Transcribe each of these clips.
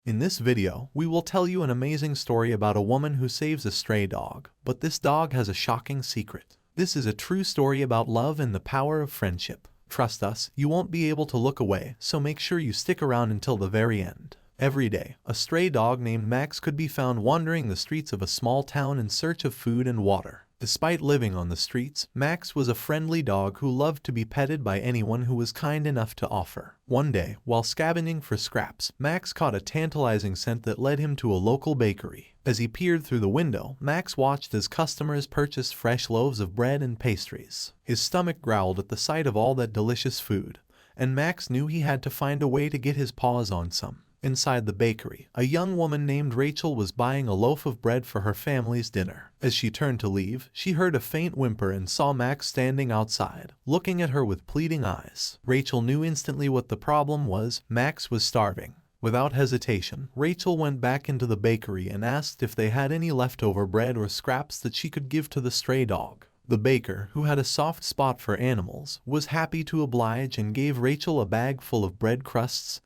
In this video, we will tell you an amazing story about a woman who saves a stray dog, but this dog has a shocking secret. This is a true story about love and the power of friendship. Trust us, you won't be able to look away, so make sure you stick around until the very end. Every day, a stray dog named Max could be found wandering the streets of a small town in search of food and water. Despite living on the streets, Max was a friendly dog who loved to be petted by anyone who was kind enough to offer. One day, while scavenging for scraps, Max caught a tantalizing scent that led him to a local bakery. As he peered through the window, Max watched as customers purchased fresh loaves of bread and pastries. His stomach growled at the sight of all that delicious food, and Max knew he had to find a way to get his paws on some. Inside the bakery, a young woman named Rachel was buying a loaf of bread for her family's dinner. As she turned to leave, she heard a faint whimper and saw Max standing outside, looking at her with pleading eyes. Rachel knew instantly what the problem was. Max was starving. Without hesitation, Rachel went back into the bakery and asked if they had any leftover bread or scraps that she could give to the stray dog. The baker, who had a soft spot for animals, was happy to oblige and gave Rachel a bag full of bread crusts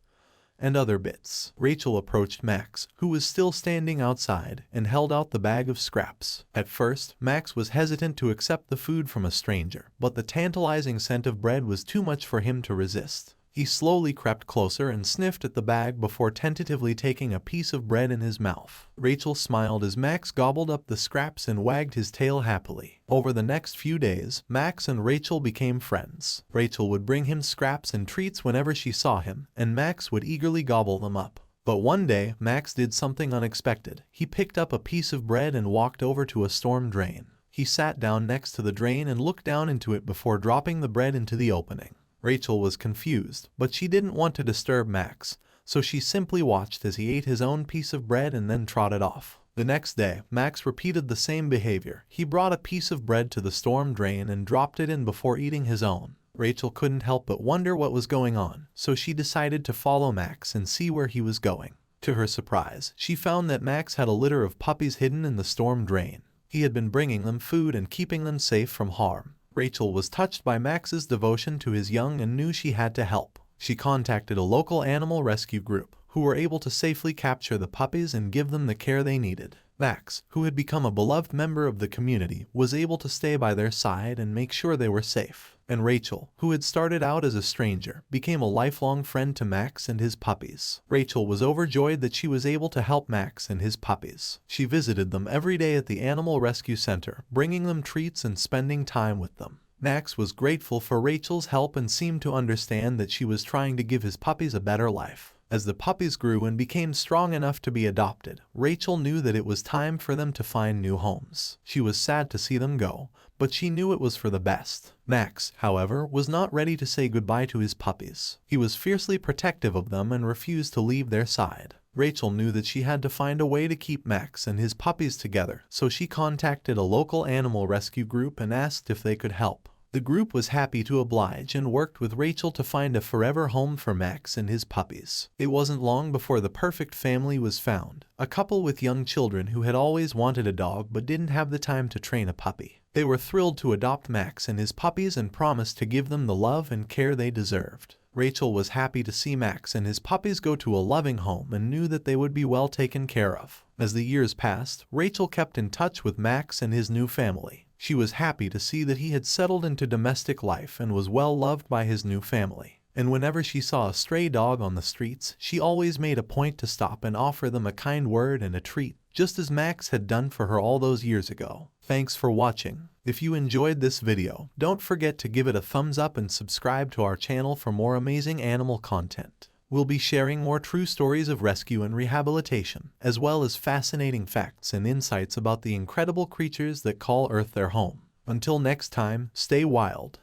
and other bits. Rachel approached Max, who was still standing outside, and held out the bag of scraps. At first, Max was hesitant to accept the food from a stranger, but the tantalizing scent of bread was too much for him to resist. He slowly crept closer and sniffed at the bag before tentatively taking a piece of bread in his mouth. Rachel smiled as Max gobbled up the scraps and wagged his tail happily. Over the next few days, Max and Rachel became friends. Rachel would bring him scraps and treats whenever she saw him, and Max would eagerly gobble them up. But one day, Max did something unexpected. He picked up a piece of bread and walked over to a storm drain. He sat down next to the drain and looked down into it before dropping the bread into the opening. Rachel was confused, but she didn't want to disturb Max, so she simply watched as he ate his own piece of bread and then trotted off. The next day, Max repeated the same behavior. He brought a piece of bread to the storm drain and dropped it in before eating his own. Rachel couldn't help but wonder what was going on, so she decided to follow Max and see where he was going. To her surprise, she found that Max had a litter of puppies hidden in the storm drain. He had been bringing them food and keeping them safe from harm. Rachel was touched by Max's devotion to his young and knew she had to help. She contacted a local animal rescue group, who were able to safely capture the puppies and give them the care they needed. Max, who had become a beloved member of the community, was able to stay by their side and make sure they were safe. And Rachel, who had started out as a stranger, became a lifelong friend to Max and his puppies. Rachel was overjoyed that she was able to help Max and his puppies. She visited them every day at the Animal Rescue Center, bringing them treats and spending time with them. Max was grateful for Rachel's help and seemed to understand that she was trying to give his puppies a better life. As the puppies grew and became strong enough to be adopted, Rachel knew that it was time for them to find new homes. She was sad to see them go, but she knew it was for the best. Max, however, was not ready to say goodbye to his puppies. He was fiercely protective of them and refused to leave their side. Rachel knew that she had to find a way to keep Max and his puppies together, so she contacted a local animal rescue group and asked if they could help. The group was happy to oblige and worked with Rachel to find a forever home for Max and his puppies. It wasn't long before the perfect family was found, a couple with young children who had always wanted a dog but didn't have the time to train a puppy. They were thrilled to adopt Max and his puppies and promised to give them the love and care they deserved. Rachel was happy to see Max and his puppies go to a loving home and knew that they would be well taken care of. As the years passed, Rachel kept in touch with Max and his new family. She was happy to see that he had settled into domestic life and was well loved by his new family. And whenever she saw a stray dog on the streets, she always made a point to stop and offer them a kind word and a treat, just as Max had done for her all those years ago. Thanks for watching. If you enjoyed this video, don't forget to give it a thumbs up and subscribe to our channel for more amazing animal content. We'll be sharing more true stories of rescue and rehabilitation, as well as fascinating facts and insights about the incredible creatures that call Earth their home. Until next time, stay wild.